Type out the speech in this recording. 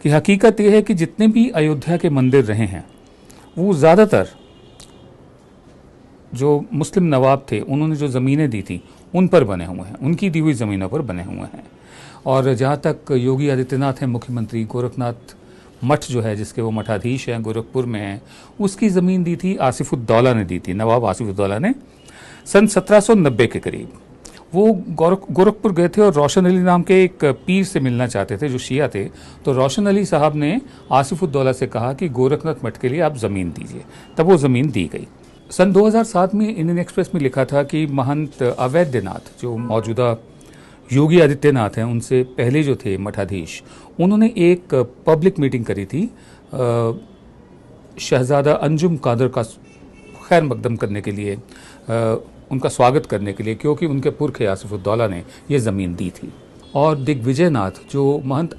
कि हकीकत यह है कि जितने भी अयोध्या के मंदिर रहे हैं वो ज़्यादातर जो मुस्लिम नवाब थे उन्होंने जो ज़मीनें दी थी उन पर बने हुए हैं, उनकी दी हुई ज़मीनों पर बने हुए हैं। और जहाँ तक योगी आदित्यनाथ हैं मुख्यमंत्री, गोरखनाथ मठ जो है जिसके वो मठाधीश हैं गोरखपुर में हैं, उसकी ज़मीन दी थी आसिफुद्दौला ने दी थी, नवाब आसिफुद्दौला ने सन 1790 के करीब। वो गोरखपुर गए थे और रोशन अली नाम के एक पीर से मिलना चाहते थे जो शिया थे। तो रोशन अली साहब ने आसिफुद्दौला से कहा कि गोरखनाथ मठ के लिए आप ज़मीन दीजिए, तब वो ज़मीन दी गई। सन 2007 में इंडियन एक्सप्रेस में लिखा था कि महंत अवैधनाथ जो मौजूदा योगी आदित्यनाथ हैं उनसे पहले जो थे मठाधीश, उन्होंने एक पब्लिक मीटिंग करी थी शहजादा अंजुम कादर का खैर मकदम करने के लिए, उनका स्वागत करने के लिए, क्योंकि उनके पुरखे आसिफुद्दौला ने ये ज़मीन दी थी। और दिग्विजय नाथ जो महंत